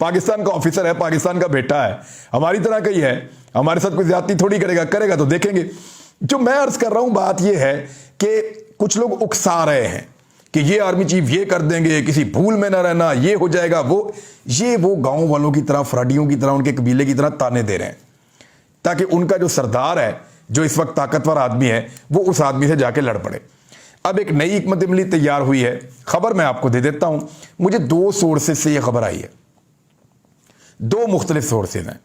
پاکستان کا آفیسر ہے, پاکستان کا بیٹا ہے, ہماری طرح کا ہی ہے, ہمارے ساتھ کوئی زیادتی تھوڑی کرے گا تو دیکھیں گے. جو میں عرض کر رہا ہوں بات یہ ہے کہ کچھ لوگ اکسا رہے ہیں کہ یہ آرمی چیف یہ کر دیں گے, کسی بھول میں نہ رہنا, یہ ہو جائے گا, وہ گاؤں والوں کی طرح, فراڈیوں کی طرح, ان کے قبیلے کی طرح تانے دے رہے ہیں تاکہ ان کا جو سردار ہے, جو اس وقت طاقتور آدمی ہے, وہ اس آدمی سے جا کے لڑ پڑے. اب ایک نئی حکمت عملی تیار ہوئی ہے. خبر میں آپ کو دے دیتا ہوں, مجھے 2 سورسز سے یہ خبر آئی ہے, 2 مختلف سورسز ہیں,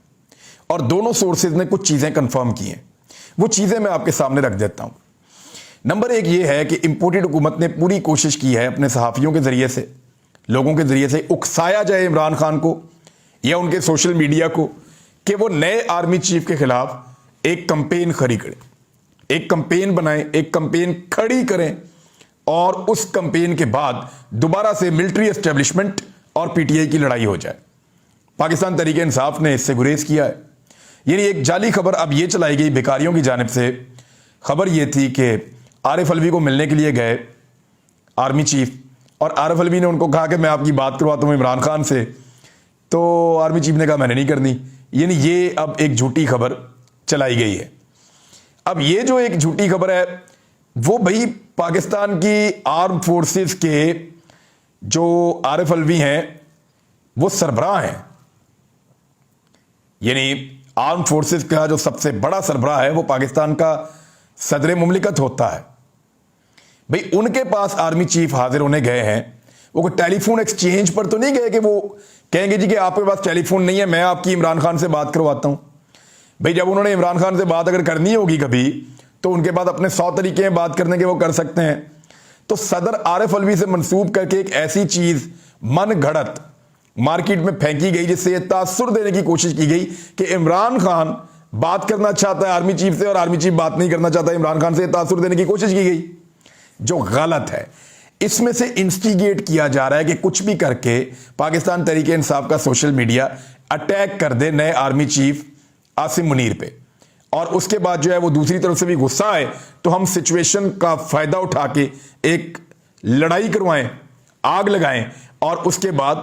اور دونوں سورسز نے کچھ چیزیں کنفرم کی ہیں. وہ چیزیں میں آپ کے سامنے رکھ دیتا ہوں. نمبر 1 یہ ہے کہ امپورٹڈ حکومت نے پوری کوشش کی ہے اپنے صحافیوں کے ذریعے سے, لوگوں کے ذریعے سے اکسایا جائے عمران خان کو یا ان کے سوشل میڈیا کو کہ وہ نئے آرمی چیف کے خلاف ایک کمپین کھڑی کریں, ایک کمپین بنائیں, ایک کمپین کھڑی کریں, اور اس کمپین کے بعد دوبارہ سے ملٹری اسٹیبلشمنٹ اور پی ٹی آئی کی لڑائی ہو جائے. پاکستان تحریک انصاف نے اس سے گریز کیا ہے. یعنی ایک جعلی خبر اب یہ چلائی گئی بیکاریوں کی جانب سے. خبر یہ تھی کہ عارف الوی کو ملنے کے لیے گئے آرمی چیف, اور عارف الوی نے ان کو کہا کہ میں آپ کی بات کرواتا ہوں عمران خان سے, تو آرمی چیف نے کہا میں نے نہیں کرنی. یعنی یہ اب ایک جھوٹی خبر چلائی گئی ہے. اب یہ جو ایک جھوٹی خبر ہے وہ بھئی پاکستان کی آرم فورسز کے جو عارف الوی ہیں وہ سربراہ ہیں, یعنی آرم فورسز کا جو سب سے بڑا سربراہ ہے وہ پاکستان کا صدر مملکت ہوتا ہے. بھئی ان کے پاس آرمی چیف حاضر ہونے گئے ہیں, وہ کوئی ٹیلی فون ایکسچینج پر تو نہیں گئے کہ وہ کہیں گے جی کہ آپ کے پاس ٹیلی فون نہیں ہے, میں آپ کی عمران خان سے بات کرواتا ہوں. بھئی جب انہوں نے عمران خان سے بات اگر کرنی ہوگی کبھی تو ان کے بعد اپنے 100 طریقے ہیں بات کرنے کے, وہ کر سکتے ہیں. تو صدر عارف الوی سے منسوب کر کے ایک ایسی چیز من گھڑت مارکیٹ میں پھینکی گئی جس سے یہ تاثر دینے کی کوشش کی گئی کہ عمران خان بات کرنا چاہتا ہے آرمی چیف سے اور آرمی چیف بات نہیں کرنا چاہتا ہے عمران خان سے, یہ تاثر دینے کی کوشش کی گئی جو غلط ہے. اس میں سے انسٹیگیٹ کیا جا رہا ہے کہ کچھ بھی کر کے پاکستان تحریک انصاف کا سوشل میڈیا اٹیک کر دے نئے آرمی چیف عاصم منیر پہ, اور اس کے بعد جو ہے وہ دوسری طرف سے بھی غصہ آئے تو ہم سچویشن کا فائدہ اٹھا کے ایک لڑائی کروائیں, آگ لگائیں, اور اس کے بعد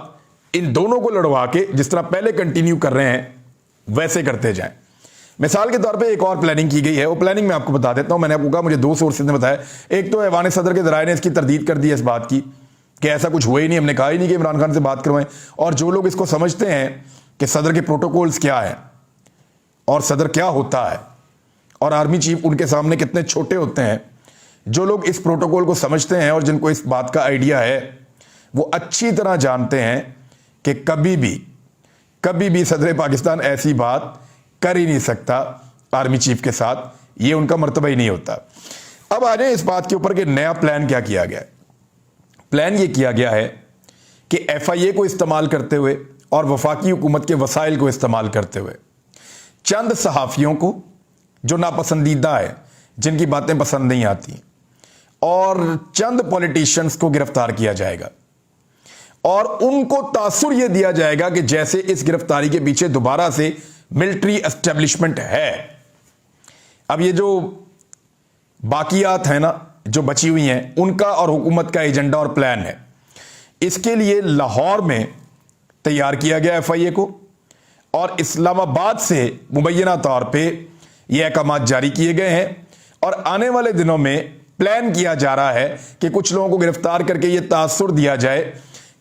ان دونوں کو لڑوا کے جس طرح پہلے کنٹینیو کر رہے ہیں ویسے کرتے جائیں. مثال کے طور پہ ایک اور پلاننگ کی گئی ہے, وہ پلاننگ میں آپ کو بتا دیتا ہوں. میں نے آپ کو کہا مجھے 2 سورسز نے بتایا. ایک تو ایوان صدر کے ذرائع نے اس کی تردید کر دی ہے اس بات کی کہ ایسا کچھ ہوا ہی نہیں, ہم نے کہا ہی نہیں کہ عمران خان سے بات کروائیں. اور جو لوگ اس کو سمجھتے ہیں کہ صدر کے پروٹوکولز کیا ہیں اور صدر کیا ہوتا ہے اور آرمی چیف ان کے سامنے کتنے چھوٹے ہوتے ہیں, جو لوگ اس پروٹوکول کو سمجھتے ہیں اور جن کو اس بات کا آئیڈیا ہے وہ اچھی طرح جانتے ہیں کہ کبھی بھی صدر پاکستان ایسی بات کر ہی نہیں سکتا آرمی چیف کے ساتھ, یہ ان کا مرتبہ ہی نہیں ہوتا. اب آ جائیں اس بات کے اوپر کہ نیا پلان کیا کیا گیا ہے. پلان یہ کیا گیا ہے کہ ایف آئی اے کو استعمال کرتے ہوئے اور وفاقی حکومت کے وسائل کو استعمال کرتے ہوئے چند صحافیوں کو جو ناپسندیدہ ہے, جن کی باتیں پسند نہیں آتی, اور چند پولیٹیشنز کو گرفتار کیا جائے گا, اور ان کو تاثر یہ دیا جائے گا کہ جیسے اس گرفتاری کے پیچھے دوبارہ سے ملٹری اسٹیبلشمنٹ ہے. اب یہ جو باقیات ہیں نا جو بچی ہوئی ہیں, ان کا اور حکومت کا ایجنڈا اور پلان ہے. اس کے لیے لاہور میں تیار کیا گیا ایف آئی اے کو, اور اسلام آباد سے مبینہ طور پہ یہ احکامات جاری کیے گئے ہیں, اور آنے والے دنوں میں پلان کیا جا رہا ہے کہ کچھ لوگوں کو گرفتار کر کے یہ تاثر دیا جائے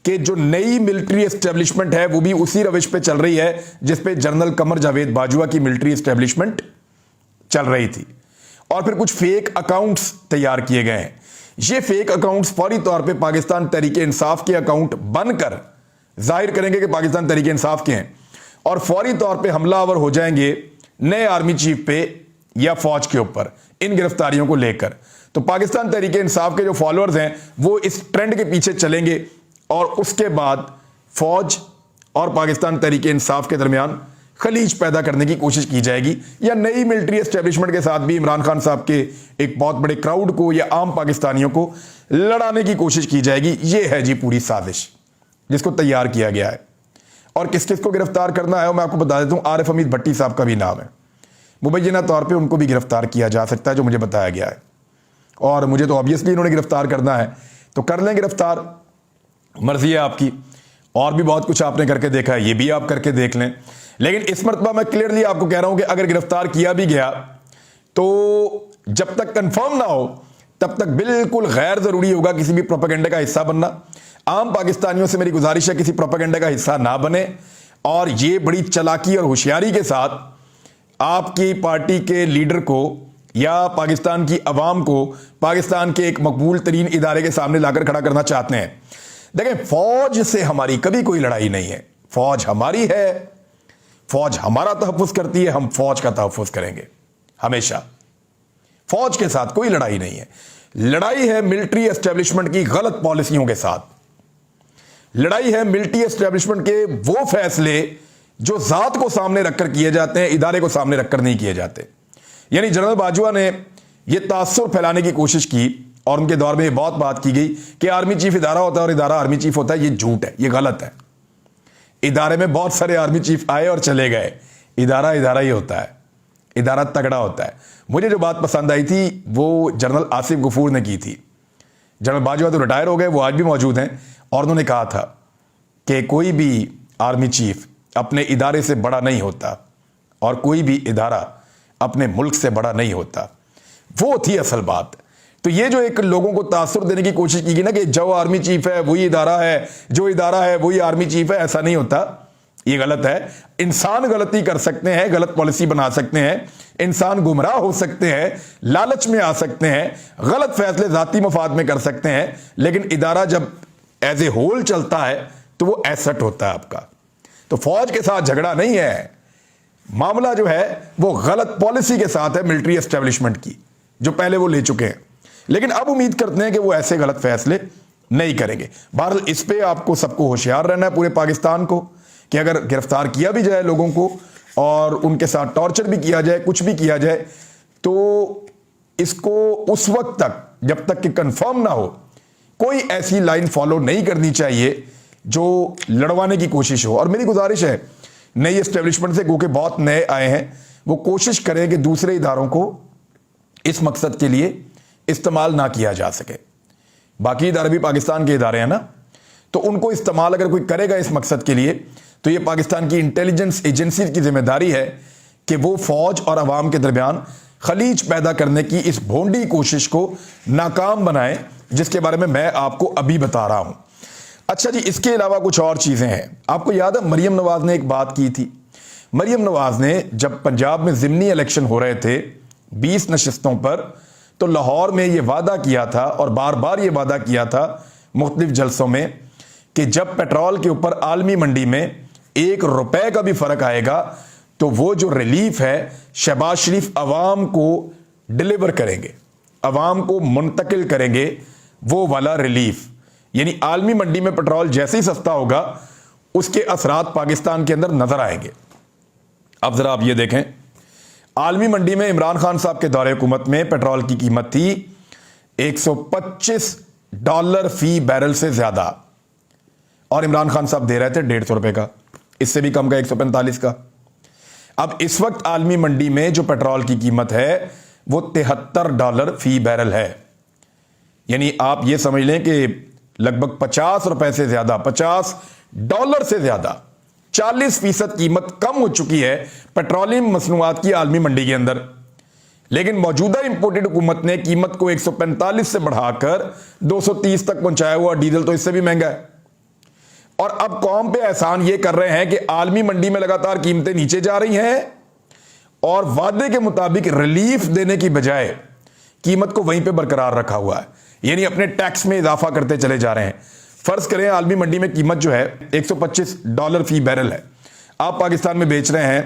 کہ جو نئی ملٹری اسٹیبلشمنٹ ہے وہ بھی اسی روش پہ چل رہی ہے جس پہ جنرل قمر جاوید باجوہ کی ملٹری اسٹیبلشمنٹ چل رہی تھی. اور پھر کچھ فیک اکاؤنٹس تیار کیے گئے ہیں. یہ فیک اکاؤنٹس فوری طور پہ پاکستان تحریک انصاف کے اکاؤنٹ بن کر ظاہر کریں گے کہ پاکستان تحریک انصاف کے ہیں, اور فوری طور پہ حملہ آور ہو جائیں گے نئے آرمی چیف پہ یا فوج کے اوپر ان گرفتاریوں کو لے کر. تو پاکستان تحریک انصاف کے جو فالوورز ہیں وہ اس ٹرینڈ کے پیچھے چلیں گے, اور اس کے بعد فوج اور پاکستان تحریک انصاف کے درمیان خلیج پیدا کرنے کی کوشش کی جائے گی, یا نئی ملٹری اسٹیبلشمنٹ کے ساتھ بھی عمران خان صاحب کے ایک بہت بڑے کراؤڈ کو یا عام پاکستانیوں کو لڑانے کی کوشش کی جائے گی. یہ ہے جی پوری سازش جس کو تیار کیا گیا ہے. اور کس کس کو گرفتار کرنا ہے میں آپ کو بتا دیتا ہوں. عارف حمید بھٹی صاحب کا بھی نام ہے, مبینہ طور پہ ان کو بھی گرفتار کیا جا سکتا ہے جو مجھے بتایا گیا ہے, اور مجھے تو آبویسلی انہوں نے گرفتار کرنا ہے تو کر لیں گرفتار, مرضی ہے آپ کی. اور بھی بہت کچھ آپ نے کر کے دیکھا ہے, یہ بھی آپ کر کے دیکھ لیں. لیکن اس مرتبہ میں کلیئرلی آپ کو کہہ رہا ہوں کہ اگر گرفتار کیا بھی گیا تو جب تک کنفرم نہ ہو تب تک بالکل غیر ضروری ہوگا کسی بھی پروپیگنڈے کا حصہ بننا. عام پاکستانیوں سے میری گزارش ہے کسی پروپیگنڈے کا حصہ نہ بنے, اور یہ بڑی چلاکی اور ہوشیاری کے ساتھ آپ کی پارٹی کے لیڈر کو یا پاکستان کی عوام کو پاکستان کے ایک مقبول ترین ادارے کے سامنے لا کر کھڑا کرنا چاہتے ہیں. دیکھیں, فوج سے ہماری کبھی کوئی لڑائی نہیں ہے, فوج ہماری ہے, فوج ہمارا تحفظ کرتی ہے, ہم فوج کا تحفظ کریں گے ہمیشہ. فوج کے ساتھ کوئی لڑائی نہیں ہے. لڑائی ہے ملٹری اسٹیبلشمنٹ کی غلط پالیسیوں کے ساتھ. لڑائی ہے ملٹری اسٹیبلشمنٹ کے وہ فیصلے جو ذات کو سامنے رکھ کر کیے جاتے ہیں, ادارے کو سامنے رکھ کر نہیں کیے جاتے. یعنی جنرل باجوہ نے یہ تاثر پھیلانے کی کوشش کی, اور ان کے دور میں یہ بہت بات کی گئی کہ آرمی چیف ادارہ ہوتا ہے اور ادارہ آرمی چیف ہوتا ہے. یہ جھوٹ ہے, یہ غلط ہے. ادارے میں بہت سارے آرمی چیف آئے اور چلے گئے, ادارہ ادارہ ہی ہوتا ہے, ادارہ تگڑا ہوتا ہے. مجھے جو بات پسند آئی تھی وہ جنرل آصف غفور نے کی تھی. جنرل باجوہ تو ریٹائر ہو گئے, وہ آج بھی موجود ہیں, اور انہوں نے کہا تھا کہ کوئی بھی آرمی چیف اپنے ادارے سے بڑا نہیں ہوتا اور کوئی بھی ادارہ اپنے ملک سے بڑا نہیں ہوتا. وہ تھی اصل بات. تو یہ جو ایک لوگوں کو تاثر دینے کی کوشش کی گئی نا کہ جو آرمی چیف ہے وہی ادارہ ہے, جو ادارہ ہے وہی آرمی چیف ہے, ایسا نہیں ہوتا. یہ غلط ہے. انسان غلطی کر سکتے ہیں, غلط پالیسی بنا سکتے ہیں, انسان گمراہ ہو سکتے ہیں, لالچ میں آ سکتے ہیں, غلط فیصلے ذاتی مفاد میں کر سکتے ہیں, لیکن ادارہ جب ایز اے ہول چلتا ہے تو وہ ایسٹ ہوتا ہے آپ کا. تو فوج کے ساتھ جھگڑا نہیں ہے, معاملہ جو ہے وہ غلط پالیسی کے ساتھ ہے ملٹری اسٹیبلشمنٹ کی, جو پہلے وہ لے چکے ہیں. لیکن اب امید کرتے ہیں کہ وہ ایسے غلط فیصلے نہیں کریں گے. بہرحال اس پہ آپ کو سب کو ہوشیار رہنا ہے, پورے پاکستان کو, کہ اگر گرفتار کیا بھی جائے لوگوں کو اور ان کے ساتھ ٹارچر بھی کیا جائے, کچھ بھی کیا جائے, تو اس کو اس وقت تک جب تک کہ کنفرم نہ ہو کوئی ایسی لائن فالو نہیں کرنی چاہیے جو لڑوانے کی کوشش ہو. اور میری گزارش ہے نئی اسٹیبلشمنٹ سے, گو کہ بہت نئے آئے ہیں, وہ کوشش کریں کہ دوسرے اداروں کو اس مقصد کے لیے استعمال نہ کیا جا سکے. باقی ادارے بھی پاکستان کے ادارے ہیں نا, تو ان کو استعمال اگر کوئی کرے گا اس مقصد کے لیے تو یہ پاکستان کی انٹیلیجنس ایجنسی کی ذمہ داری ہے کہ وہ فوج اور عوام کے درمیان خلیج پیدا کرنے کی اس بھونڈی کوشش کو ناکام بنائے, جس کے بارے میں آپ کو ابھی بتا رہا ہوں. اچھا جی, اس کے علاوہ کچھ اور چیزیں ہیں. آپ کو یاد ہے مریم نواز نے ایک بات کی تھی. مریم نواز نے جب پنجاب میں ضمنی الیکشن ہو رہے تھے 20 نشستوں پر, تو لاہور میں یہ وعدہ کیا تھا اور بار بار یہ وعدہ کیا تھا مختلف جلسوں میں کہ جب پیٹرول کے اوپر عالمی منڈی میں 1 روپے کا بھی فرق آئے گا تو وہ جو ریلیف ہے شہباز شریف عوام کو ڈیلیور کریں گے, عوام کو منتقل کریں گے وہ والا ریلیف. یعنی عالمی منڈی میں پیٹرول جیسے ہی سستا ہوگا اس کے اثرات پاکستان کے اندر نظر آئیں گے. اب ذرا آپ یہ دیکھیں, عالمی منڈی میں عمران خان صاحب کے دور حکومت میں پیٹرول کی قیمت تھی $125 فی بیرل سے زیادہ, اور عمران خان صاحب دے رہے تھے 150 روپے کا, اس سے بھی کم کا 145 کا. اب اس وقت عالمی منڈی میں جو پیٹرول کی قیمت ہے وہ $73 فی بیرل ہے. یعنی آپ یہ سمجھ لیں کہ لگ بھگ 50 روپے سے زیادہ, $50 سے زیادہ, 40% قیمت کم ہو چکی ہے پیٹرولیم مصنوعات کی عالمی منڈی کے اندر. لیکن موجودہ امپورٹڈ حکومت نے قیمت کو 145 سے بڑھا کر 230 تک پہنچایا ہوا, ڈیزل تو اس سے بھی مہنگا ہے. اور اب قوم پہ احسان یہ کر رہے ہیں کہ عالمی منڈی میں لگاتار قیمتیں نیچے جا رہی ہیں اور وعدے کے مطابق ریلیف دینے کی بجائے قیمت کو وہیں پہ برقرار رکھا ہوا ہے. یعنی اپنے ٹیکس میں اضافہ کرتے چلے جا رہے ہیں. فرض کریں عالمی منڈی میں قیمت جو ہے $125 فی بیرل ہے, آپ پاکستان میں بیچ رہے ہیں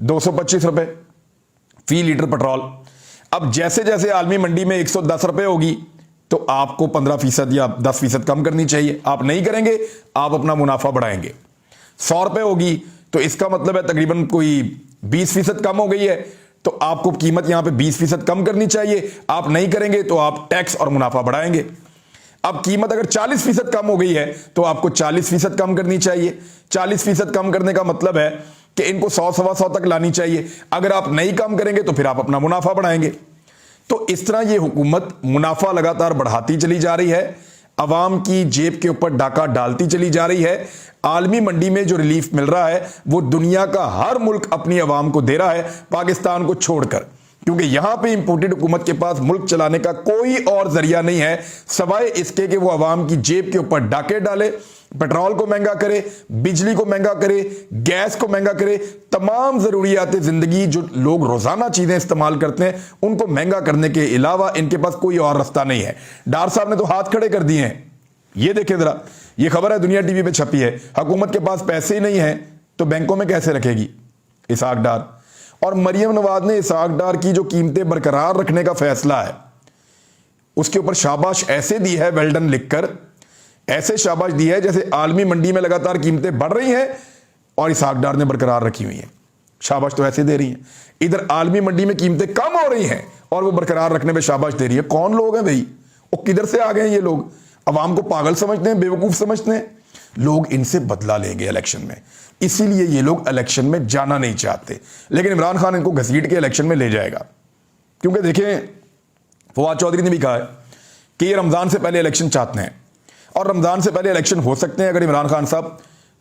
225 روپے فی لیٹر پیٹرول. اب جیسے جیسے عالمی منڈی میں 110 روپے ہوگی تو آپ کو 15% یا 10% کم کرنی چاہیے. آپ نہیں کریں گے, آپ اپنا منافع بڑھائیں گے. 100 روپے ہوگی تو اس کا مطلب ہے تقریباً کوئی 20% کم ہو گئی ہے, تو آپ کو قیمت یہاں پہ 20% کم کرنی چاہیے. آپ نہیں کریں گے تو آپ ٹیکس اور منافع بڑھائیں گے. اب قیمت اگر 40% کم ہو گئی ہے تو آپ کو 40% کم کرنی چاہیے. 40% کم کرنے کا مطلب ہے کہ ان کو 100-125 تک لانی چاہیے. اگر آپ نہیں کم کریں گے تو پھر آپ اپنا منافع بڑھائیں گے. تو اس طرح یہ حکومت منافع لگاتار بڑھاتی چلی جا رہی ہے. عوام کی جیب کے اوپر ڈاکہ ڈالتی چلی جا رہی ہے. عالمی منڈی میں جو ریلیف مل رہا ہے وہ دنیا کا ہر ملک اپنی عوام کو دے رہا ہے پاکستان کو چھوڑ کر, کیونکہ یہاں پہ امپورٹڈ حکومت کے پاس ملک چلانے کا کوئی اور ذریعہ نہیں ہے سوائے اس کے کہ وہ عوام کی جیب کے اوپر ڈاکے ڈالے, پیٹرول کو مہنگا کرے, بجلی کو مہنگا کرے, گیس کو مہنگا کرے, تمام ضروریات زندگی جو لوگ روزانہ چیزیں استعمال کرتے ہیں ان کو مہنگا کرنے کے علاوہ ان کے پاس کوئی اور رستہ نہیں ہے. ڈار صاحب نے تو ہاتھ کھڑے کر دیے ہیں. یہ دیکھیں ذرا, یہ خبر ہے دنیا ٹی وی پہ چھپی ہے, حکومت کے پاس پیسے ہی نہیں ہیں تو بینکوں میں کیسے رکھے گی اسحاق ڈار. اور مریم نواز نے اسحاق ڈار کی جو قیمتیں برقرار رکھنے کا فیصلہ ہے اس کے اوپر شاباش ایسے دی ہے, ویل ڈن لکھ کر ایسے شاباش دی ہے جیسے عالمی منڈی میں لگاتار قیمتیں بڑھ رہی ہیں اور اسحاق ڈار نے برقرار رکھی ہوئی ہیں. شاباش تو ایسے دے رہی ہیں, ادھر عالمی منڈی میں قیمتیں کم ہو رہی ہیں اور وہ برقرار رکھنے میں شاباش دے رہی ہے. کون لوگ ہیں بھائی, وہ کدھر سے آ گئے ہیں یہ لوگ؟ عوام کو پاگل سمجھتے ہیں, بیوقوف سمجھتے ہیں. لوگ ان سے بدلہ لیں گے الیکشن میں, اسی لیے یہ لوگ الیکشن میں جانا نہیں چاہتے. لیکن عمران خان ان کو گھسیٹ کے الیکشن میں لے جائے گا, کیونکہ دیکھیں فواد چودھری نے بھی کہا ہے کہ یہ رمضان سے پہلے الیکشن چاہتے ہیں اور رمضان سے پہلے الیکشن ہو سکتے ہیں اگر عمران خان صاحب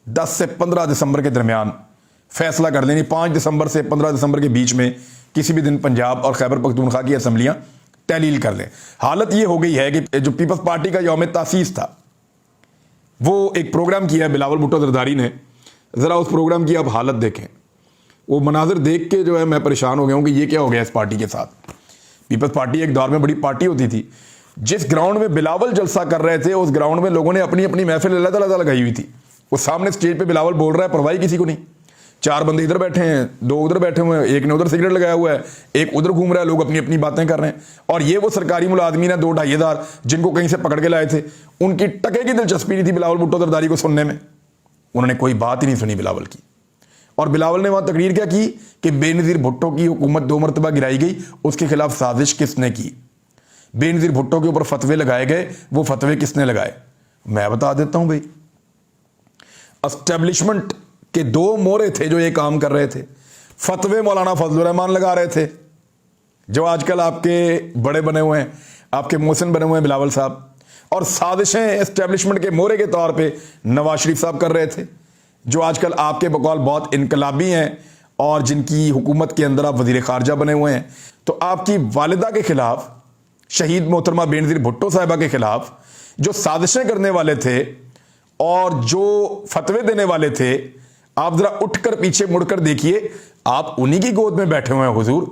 10 سے 15 دسمبر کے درمیان فیصلہ کر لیں. 5 دسمبر سے 15 دسمبر کے بیچ میں کسی بھی دن پنجاب اور خیبر پختونخوا کی اسمبلیاں تحلیل کر لیں. حالت یہ ہو گئی ہے کہ جو پیپلز پارٹی کا یوم تاسیس تھا وہ ایک پروگرام کیا ہے بلاول بھٹو زرداری نے, ذرا اس پروگرام کی آپ حالت دیکھیں. وہ مناظر دیکھ کے جو ہے میں پریشان ہو گیا ہوں کہ یہ کیا ہو گیا اس پارٹی کے ساتھ. پیپلز پارٹی ایک دور میں بڑی پارٹی ہوتی تھی. جس گراؤنڈ میں بلاول جلسہ کر رہے تھے اس گراؤنڈ میں لوگوں نے اپنی اپنی محفل اللہ تعالیٰ لگائی ہوئی تھی. وہ سامنے اسٹیج پہ بلاول بول رہا ہے, پرواہی کسی کو نہیں. 4 بندے ادھر بیٹھے ہیں, 2 ادھر بیٹھے ہوئے ہیں, ایک نے ادھر سگریٹ لگایا ہوا ہے, ایک ادھر گھوم رہا ہے, لوگ اپنی اپنی باتیں کر رہے ہیں. اور یہ وہ سرکاری ملازمین ہیں 2-2.5 ہزار جن کو کہیں سے پکڑ کے لائے تھے, ان کی ٹکے کی دلچسپی نہیں تھی بلاول بھٹو زرداری کو سننے میں. انہوں نے کوئی بات ہی نہیں سنی بلاول کی. اور بلاول نے وہاں تقریر کیا کی کہ بے نظیر بھٹو کی حکومت 2 مرتبہ گرائی گئی, اس کے خلاف سازش کس نے کی؟ بے نظیر بھٹو کے اوپر فتوے لگائے گئے, وہ فتوے کس نے لگائے؟ میں بتا دیتا ہوں بھائی. اسٹیبلشمنٹ کے 2 مورے تھے جو یہ کام کر رہے تھے. فتوے مولانا فضل الرحمان لگا رہے تھے جو آج کل آپ کے بڑے بنے ہوئے ہیں, آپ کے محسن بنے ہوئے ہیں بلاول صاحب, اور سازشیں اسٹیبلشمنٹ کے مورے کے طور پہ نواز شریف صاحب کر رہے تھے جو آج کل آپ کے بقول بہت انقلابی ہیں اور جن کی حکومت کے اندر آپ وزیر خارجہ بنے ہوئے ہیں. تو آپ کی والدہ کے خلاف, شہید محترمہ بے نظیر بھٹو صاحبہ کے خلاف جو سازشیں کرنے والے تھے اور جو فتوے دینے والے تھے, آپ ذرا اٹھ کر پیچھے مڑ کر دیکھیے, آپ انہی کی گود میں بیٹھے ہوئے ہیں حضور.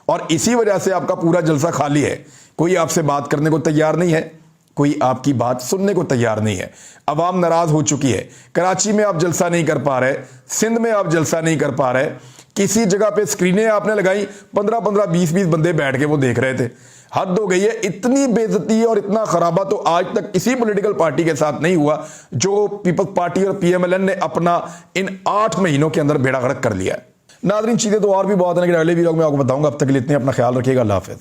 اور اسی وجہ سے آپ کا پورا جلسہ خالی ہے. کوئی آپ سے بات کرنے کو تیار نہیں ہے, کوئی آپ کی بات سننے کو تیار نہیں ہے. عوام ناراض ہو چکی ہے. کراچی میں آپ جلسہ نہیں کر پا رہے, سندھ میں آپ جلسہ نہیں کر پا رہے, کسی جگہ پہ سکرینیں آپ نے لگائی, 15-15 20-20 بندے بیٹھ کے وہ دیکھ رہے تھے. حد ہو گئی ہے. اتنی بے عزتی اور اتنا خرابہ تو آج تک کسی پولیٹیکل پارٹی کے ساتھ نہیں ہوا جو پیپلز پارٹی اور پی ایم ایل این نے اپنا ان 8 مہینوں کے اندر بیڑا غرق کر لیا ہے. ناظرین چیزیں تو اور بھی بہت ہیں لیکن اگلے ویڈیو میں آپ کو بتاؤں گا. اب تک کے لیے اتنے, اپنا خیال رکھیے گا. اللہ حافظ.